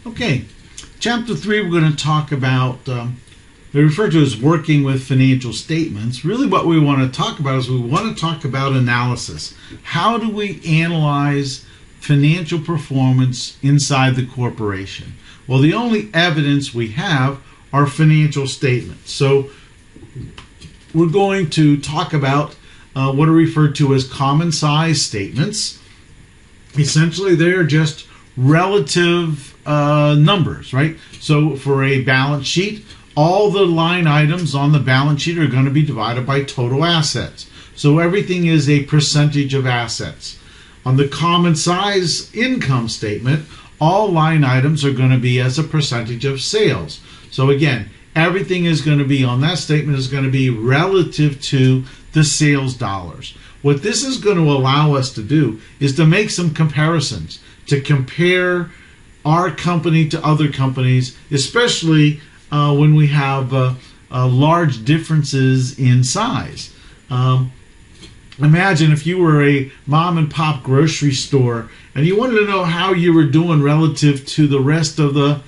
Okay, Chapter 3 we're going to talk about, they refer to as working with financial statements. Really what we want to talk about is we want to talk about analysis. How do we analyze financial performance inside the corporation? Well, the only evidence we have are financial statements. So we're going to talk about what are referred to as common size statements. Essentially, they're just relative numbers, right? So for a balance sheet, all the line items on the balance sheet are going to be divided by total assets. So everything is a percentage of assets. On the common size income statement, all line items are going to be as a percentage of sales. So again, everything is going to be on that statement is going to be relative to the sales dollars. What this is going to allow us to do is to make some comparisons, to compare our company to other companies, especially when we have large differences in size. Imagine if you were a mom and pop grocery store and you wanted to know how you were doing relative to the rest of the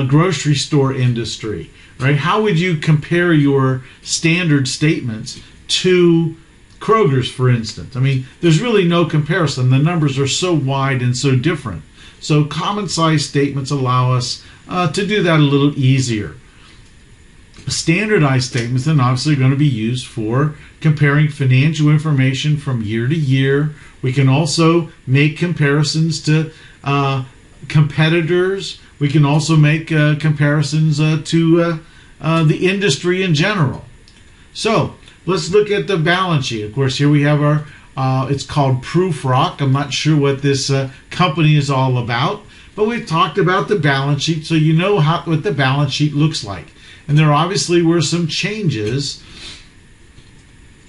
grocery store industry, right? How would you compare your standard statements to Kroger's, for instance? I mean, there's really no comparison. The numbers are so wide and so different. So common size statements allow us to do that a little easier. Standardized statements then obviously are going to be used for comparing financial information from year to year. We can also make comparisons to competitors. We can also make comparisons to the industry in general. So let's look at the balance sheet. Of course, here we have our, it's called Proofrock. I'm not sure what this company is all about, but we've talked about the balance sheet, so you know what the balance sheet looks like. And there obviously were some changes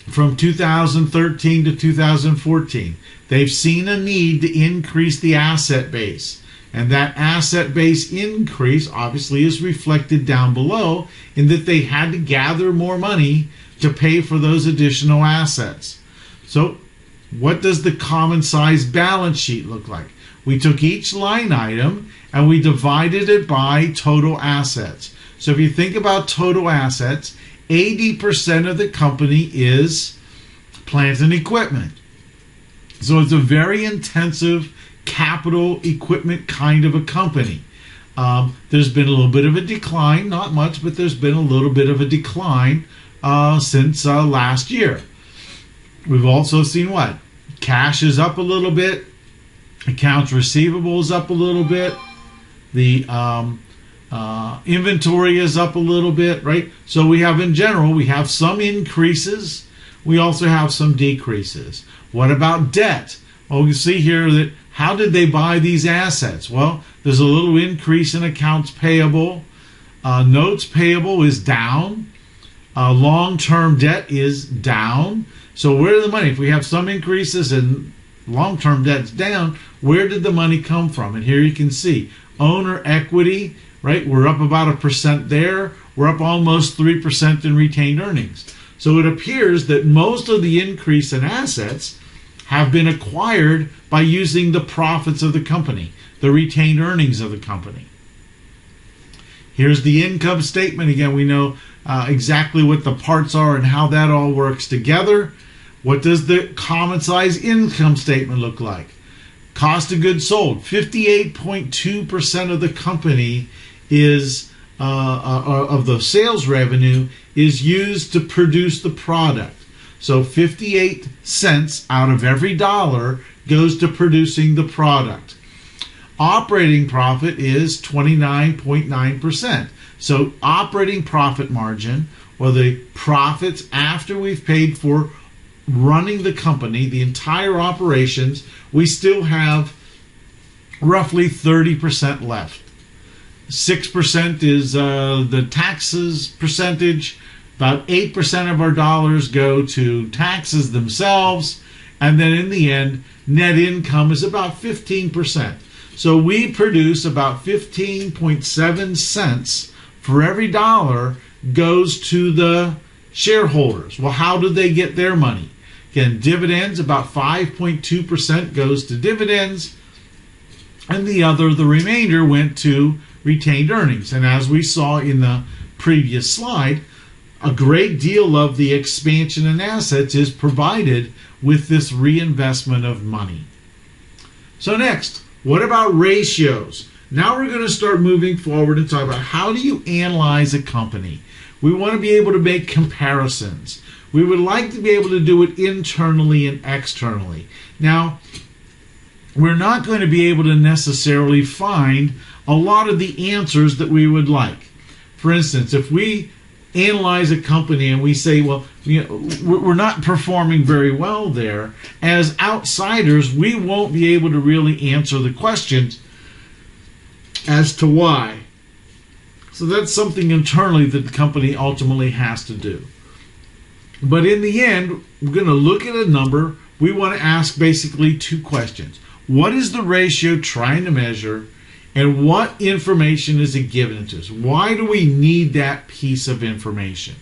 from 2013 to 2014. They've seen a need to increase the asset base. And that asset base increase obviously is reflected down below in that they had to gather more money to pay for those additional assets. So what does the common size balance sheet look like? We took each line item and we divided it by total assets. So if you think about total assets, 80% of the company is plant and equipment. So it's a very intensive capital equipment kind of a company. There's been a little bit of a decline, not much, but there's been a little bit of a decline since last year. We've also seen what? Cash is up a little bit. Accounts receivable is up a little bit. The inventory is up a little bit, right? So we have, in general, we have some increases. We also have some decreases. What about debt? Well, you see here that how did they buy these assets? Well, there's a little increase in accounts payable. Notes payable is down. Long-term debt is down. So where did the money? If we have some increases and long-term debt's down, where did the money come from? And here you can see owner equity, right? We're up about 1% there. We're up almost 3% in retained earnings. So it appears that most of the increase in assets have been acquired by using the profits of the company, the retained earnings of the company. Here's the income statement. Again, we know exactly what the parts are and how that all works together. What does the common size income statement look like? Cost of goods sold. 58.2% of the company is of the sales revenue is used to produce the product. So 58 cents out of every dollar goes to producing the product. Operating profit is 29.9%. So operating profit margin, or the profits after we've paid for running the company, the entire operations, we still have roughly 30% left. 6% is the taxes percentage. About 8% of our dollars go to taxes themselves. And then in the end, net income is about 15%. So we produce about 15.7 cents for every dollar goes to the shareholders. Well, how do they get their money? Again, dividends, about 5.2% goes to dividends. and the remainder went to retained earnings. And as we saw in the previous slide, a great deal of the expansion in assets is provided with this reinvestment of money. So next, what about ratios? Now we're going to start moving forward and talk about how do you analyze a company. We want to be able to make comparisons. We would like to be able to do it internally and externally. Now, we're not going to be able to necessarily find a lot of the answers that we would like. For instance, if we analyze a company and we say, well, we're not performing very well there, as outsiders, we won't be able to really answer the questions as to why. So that's something internally that the company ultimately has to do. But in the end, we're going to look at a number. We want to ask basically two questions. What is the ratio trying to measure, and what information is it giving to us? Why do we need that piece of information?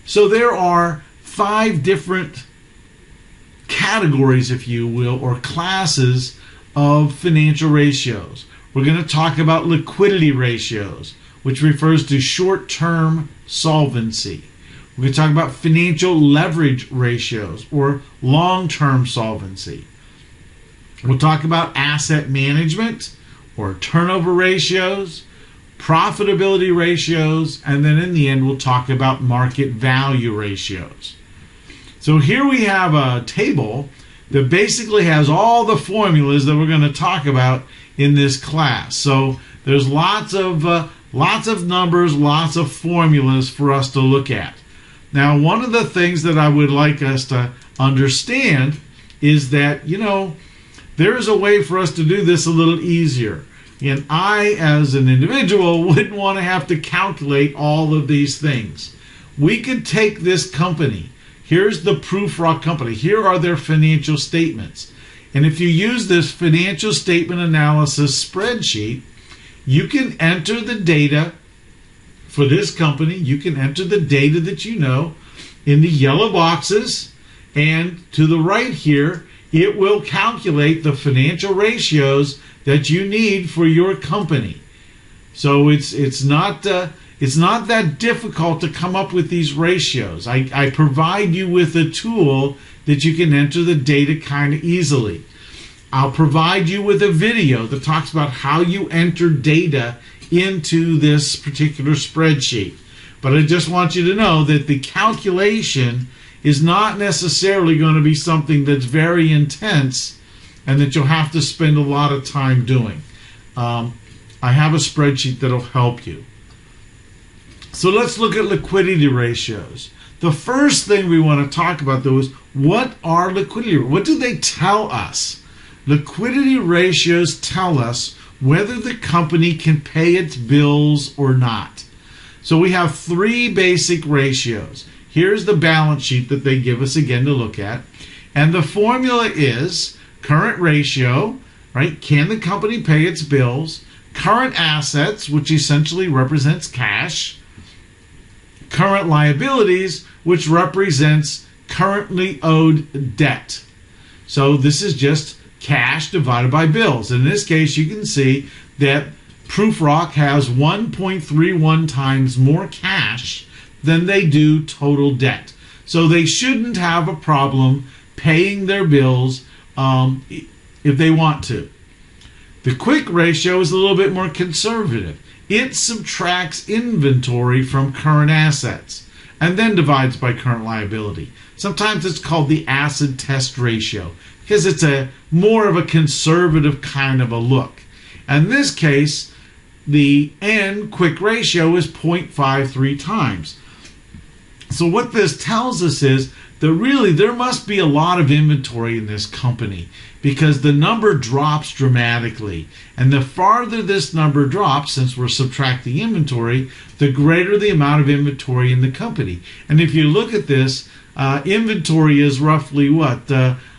So there are 5 different categories, if you will, or classes of financial ratios. We're going to talk about liquidity ratios, which refers to short-term solvency. We're going to talk about financial leverage ratios, or long-term solvency. We'll talk about asset management, or turnover ratios, profitability ratios, and then in the end we'll talk about market value ratios. So here we have a table that basically has all the formulas that we're going to talk about in this class. So there's lots of numbers, lots of formulas for us to look at. Now, one of the things that I would like us to understand is that, there is a way for us to do this a little easier. And I, as an individual, wouldn't want to have to calculate all of these things. We could take this company. Here's the Prufrock company. Here are their financial statements. And if you use this financial statement analysis spreadsheet, you can enter the data for this company. You can enter the data that you know in the yellow boxes. And to the right here, it will calculate the financial ratios that you need for your company. So it's not that difficult to come up with these ratios. I provide you with a tool that you can enter the data kind of easily. I'll provide you with a video that talks about how you enter data into this particular spreadsheet. But I just want you to know that the calculation is not necessarily going to be something that's very intense and that you'll have to spend a lot of time doing. I have a spreadsheet that'll help you. So let's look at liquidity ratios. The first thing we want to talk about, though, is what are liquidity? What do they tell us? Liquidity ratios tell us whether the company can pay its bills or not. So we have 3 basic ratios. Here's the balance sheet that they give us again to look at. And the formula is current ratio, right? Can the company pay its bills? Current assets, which essentially represents cash. Current liabilities, which represents currently owed debt. So this is just cash divided by bills. In this case, you can see that Prufrock has 1.31 times more cash than they do total debt. So they shouldn't have a problem paying their bills if they want to. The quick ratio is a little bit more conservative. It subtracts inventory from current assets and then divides by current liability. Sometimes it's called the acid test ratio because it's a more of a conservative kind of a look. In this case, the N quick ratio is 0.53 times. So what this tells us is that really there must be a lot of inventory in this company because the number drops dramatically. And the farther this number drops, since we're subtracting inventory, the greater the amount of inventory in the company. And if you look at this, inventory is roughly what?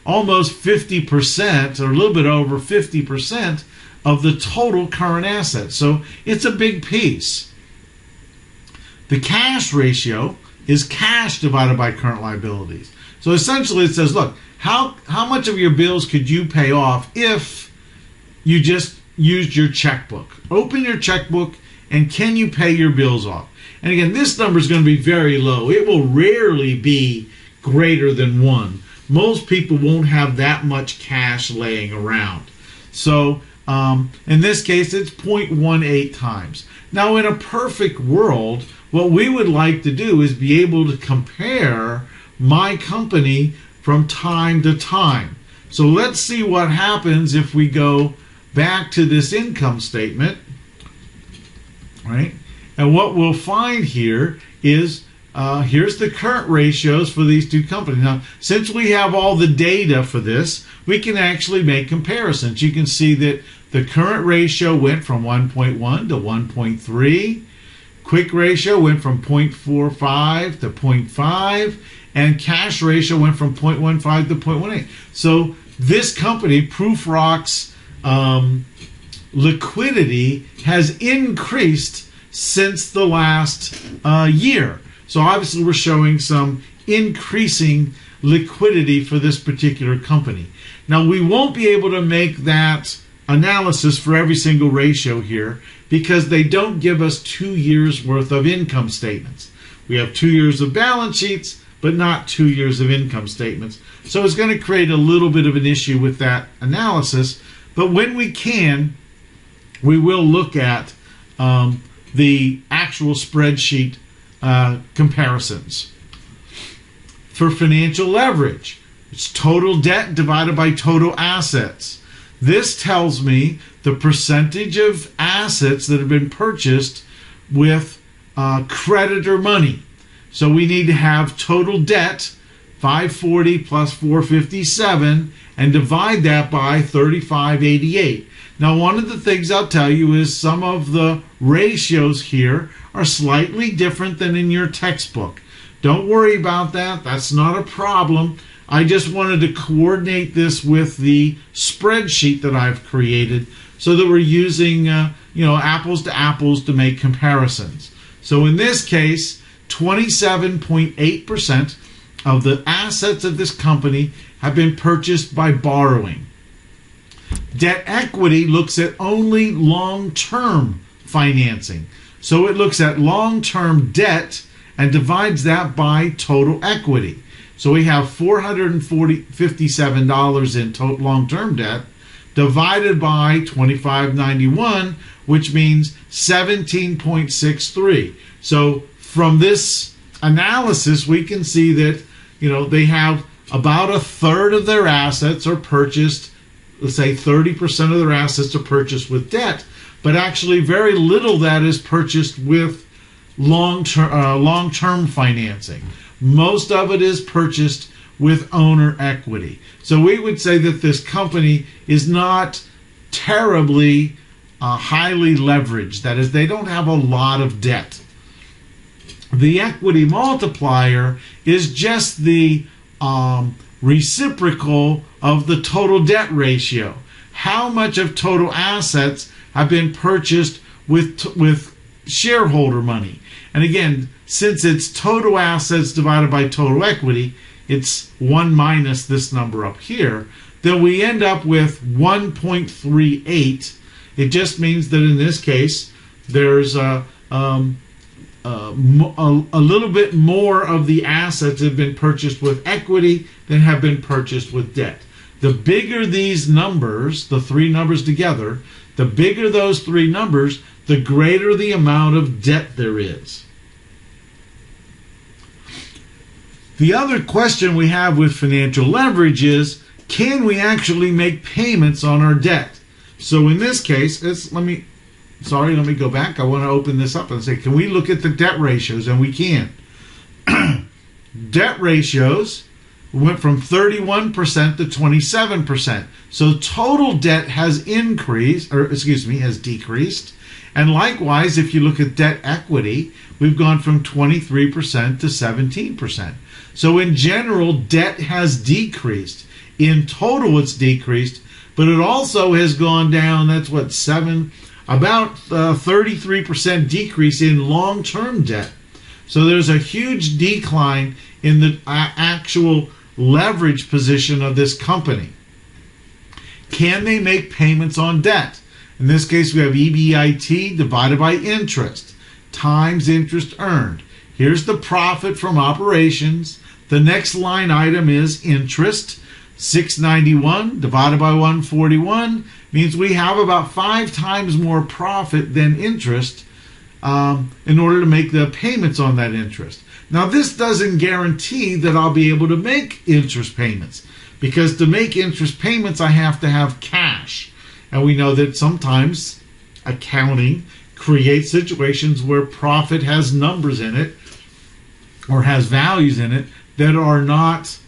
Almost 50% or a little bit over 50% of the total current assets. So it's a big piece. The cash ratio is cash divided by current liabilities. So essentially it says, look, how much of your bills could you pay off if you just used your checkbook. Open your checkbook, and can you pay your bills off? And again, this number is going to be very low. It will rarely be greater than 1. Most people won't have that much cash laying around. So in this case, it's 0.18 times. Now, in a perfect world, what we would like to do is be able to compare my company from time to time. So let's see what happens if we go back to this income statement, right? And what we'll find here is here's the current ratios for these two companies. Now, since we have all the data for this, we can actually make comparisons. You can see that the current ratio went from 1.1 to 1.3. Quick ratio went from 0.45 to 0.5. And cash ratio went from 0.15 to 0.18. So this company, ProofRock's liquidity has increased since the last year. So obviously we're showing some increasing liquidity for this particular company. Now we won't be able to make that analysis for every single ratio here because they don't give us 2 years worth of income statements. We have 2 years of balance sheets, but not 2 years of income statements. So it's going to create a little bit of an issue with that analysis. But when we can, we will look at the actual spreadsheet comparisons. For financial leverage, it's total debt divided by total assets. This tells me the percentage of assets that have been purchased with creditor money. So we need to have total debt, 540 plus 457, and divide that by 3588. Now, one of the things I'll tell you is some of the ratios here are slightly different than in your textbook. Don't worry about that. That's not a problem. I just wanted to coordinate this with the spreadsheet that I've created so that we're using apples to apples to make comparisons. So in this case, 27.8% of the assets of this company have been purchased by borrowing. Debt equity looks at only long-term financing. So it looks at long-term debt and divides that by total equity. So we have $457 in total long-term debt divided by 2591, which means 17.63. So from this analysis, we can see that they have about a third of their assets are purchased. Let's say 30% of their assets are purchased with debt, but actually very little that is purchased with long-term financing. Most of it is purchased with owner equity. So we would say that this company is not terribly highly leveraged. That is, they don't have a lot of debt. The equity multiplier is just the reciprocal of the total debt ratio. How much of total assets have been purchased with shareholder money? And again, since it's total assets divided by total equity, it's 1 minus this number up here, then we end up with 1.38. It just means that in this case, there's a little bit more of the assets have been purchased with equity than have been purchased with debt. The bigger these numbers, the three numbers together, the bigger those three numbers, the greater the amount of debt there is. The other question we have with financial leverage is, can we actually make payments on our debt? So in this case, let me go back. I want to open this up and say, can we look at the debt ratios? And we can. Debt ratios went from 31% to 27%. So total debt has decreased. And likewise, if you look at debt equity, we've gone from 23% to 17%. So in general, debt has decreased. In total, it's decreased, but it also has gone down. That's what, about 33% decrease in long-term debt. So there's a huge decline in the actual leverage position of this company. Can they make payments on debt? In this case, we have EBIT divided by interest times interest earned. Here's the profit from operations. The next line item is interest. 691 divided by 141 means we have about 5 times more profit than interest in order to make the payments on that interest. Now, this doesn't guarantee that I'll be able to make interest payments, because to make interest payments, I have to have cash. And we know that sometimes accounting creates situations where profit has numbers in it or has values in it that are not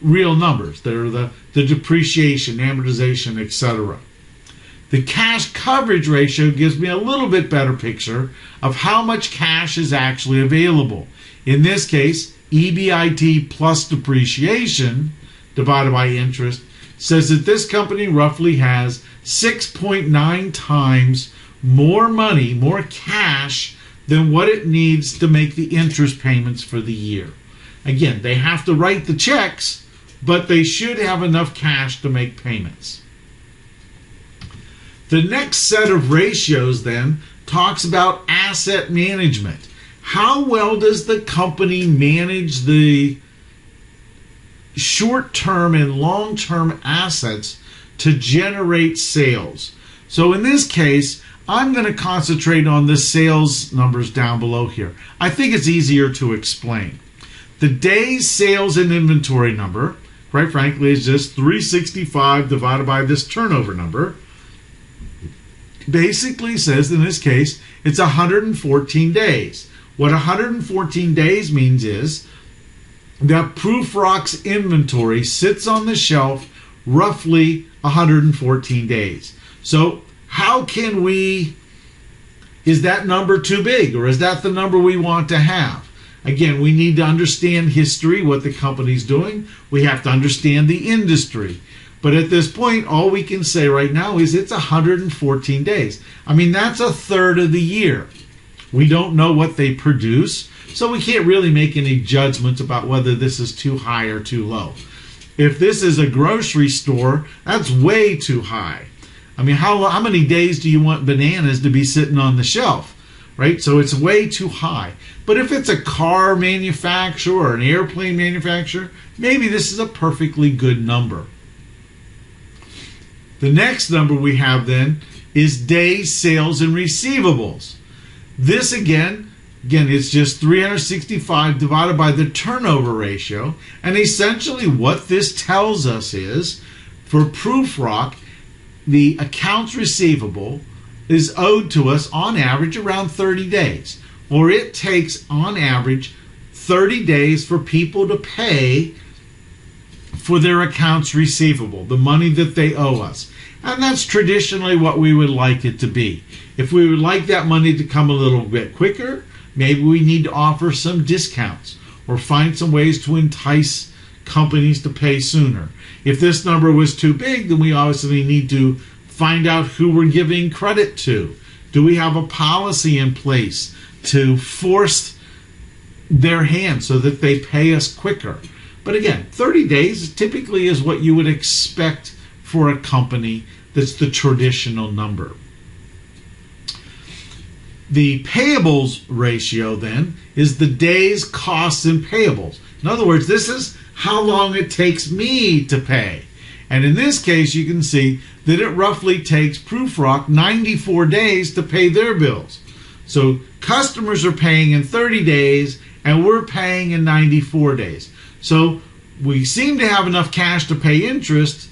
real numbers. They're the depreciation, amortization, etc. The cash coverage ratio gives me a little bit better picture of how much cash is actually available. In this case, EBIT plus depreciation divided by interest says that this company roughly has 6.9 times more money, more cash, than what it needs to make the interest payments for the year. Again, they have to write the checks, but they should have enough cash to make payments. The next set of ratios then talks about asset management. How well does the company manage the short-term and long-term assets to generate sales? So in this case, I'm going to concentrate on the sales numbers down below here. I think it's easier to explain. The days sales and inventory number, quite frankly, is just 365 divided by this turnover number. Basically says, in this case, it's 114 days. What 114 days means is that Proofrock's inventory sits on the shelf roughly 114 days. So how can we, is that number too big, or is that the number we want to have? Again, we need to understand history, what the company's doing. We have to understand the industry. But at this point, all we can say right now is it's 114 days. I mean, that's a third of the year. We don't know what they produce, so we can't really make any judgments about whether this is too high or too low. If this is a grocery store, that's way too high. I mean, how many days do you want bananas to be sitting on the shelf, right? So it's way too high. But if it's a car manufacturer or an airplane manufacturer, maybe this is a perfectly good number. The next number we have then is days sales and receivables. This again, it's just 365 divided by the turnover ratio. And essentially what this tells us is, for Proofrock, the accounts receivable is owed to us on average around 30 days. Or it takes on average 30 days for people to pay for their accounts receivable, the money that they owe us. And that's traditionally what we would like it to be. If we would like that money to come a little bit quicker, maybe we need to offer some discounts or find some ways to entice companies to pay sooner. If this number was too big, then we obviously need to find out who we're giving credit to. Do we have a policy in place to force their hand so that they pay us quicker? But again, 30 days typically is what you would expect for a company that's the traditional number. The payables ratio then is the days, costs, and payables. In other words, this is how long it takes me to pay. And in this case, you can see that it roughly takes Proofrock 94 days to pay their bills. So customers are paying in 30 days and we're paying in 94 days. So we seem to have enough cash to pay interest.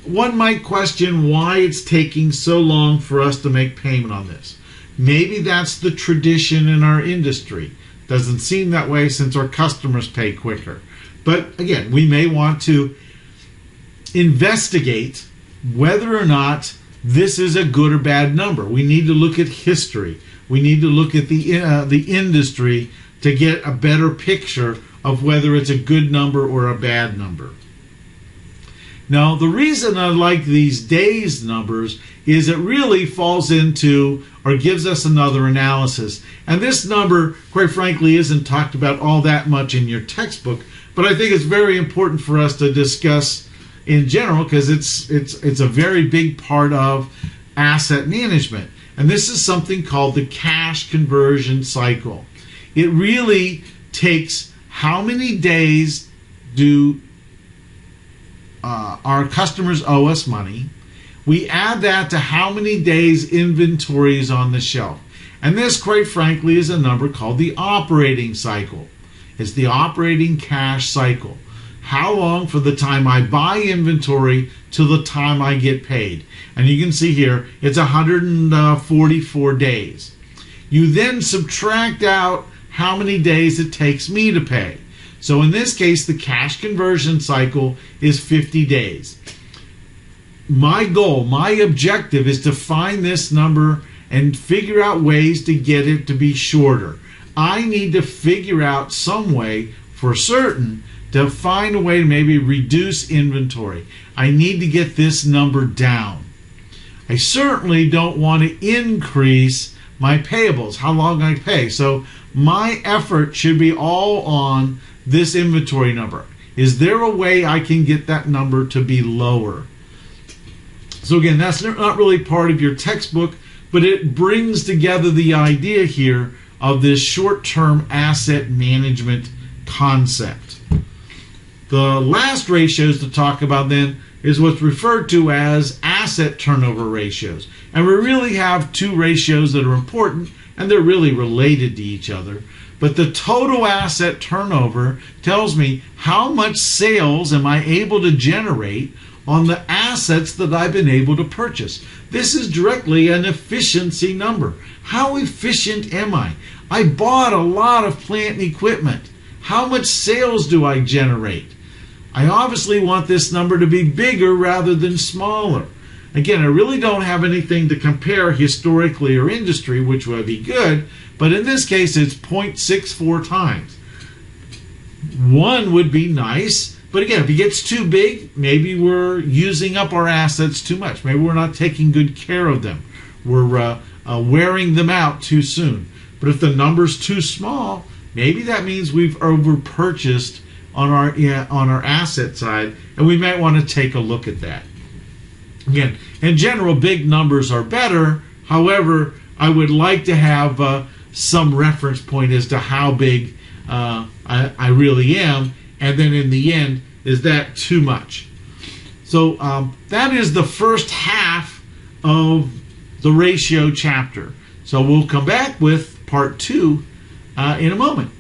One might question why it's taking so long for us to make payment on this. Maybe that's the tradition in our industry. Doesn't seem that way since our customers pay quicker. But again, we may want to investigate whether or not this is a good or bad number. We need to look at history. We need to look at the industry to get a better picture of whether it's a good number or a bad number. Now, the reason I like these days numbers is it really falls into or gives us another analysis. And this number, quite frankly, isn't talked about all that much in your textbook, but I think it's very important for us to discuss in general because it's a very big part of asset management. And this is something called the cash conversion cycle. It really takes how many days do our customers owe us money. We add that to how many days inventory is on the shelf. And this, quite frankly, is a number called the operating cycle. It's the operating cash cycle. How long from the time I buy inventory to the time I get paid. And you can see here, it's 144 days. You then subtract out how many days it takes me to pay. So in this case, the cash conversion cycle is 50 days. My goal, my objective is to find this number and figure out ways to get it to be shorter. I need to figure out some way for certain to find a way to maybe reduce inventory. I need to get this number down. I certainly don't want to increase my payables, how long I pay. So my effort should be all on this inventory number. Is there a way I can get that number to be lower? So again, that's not really part of your textbook, but it brings together the idea here of this short-term asset management concept. The last ratios to talk about then is what's referred to as asset turnover ratios. And we really have two ratios that are important, and they're really related to each other. But the total asset turnover tells me how much sales am I able to generate on the assets that I've been able to purchase. This is directly an efficiency number. How efficient am I? I bought a lot of plant and equipment. How much sales do I generate? I obviously want this number to be bigger rather than smaller. Again, I really don't have anything to compare historically or industry, which would be good, but in this case it's 0.64 times. 1 would be nice, but again, if it gets too big, maybe we're using up our assets too much. Maybe we're not taking good care of them. We're wearing them out too soon. But if the number's too small, maybe that means we've over-purchased on our asset side, and we might want to take a look at that. Again, in general, big numbers are better. However, I would like to have some reference point as to how big I really am, and then in the end, is that too much? So that is the first half of the ratio chapter. So we'll come back with part 2 in a moment.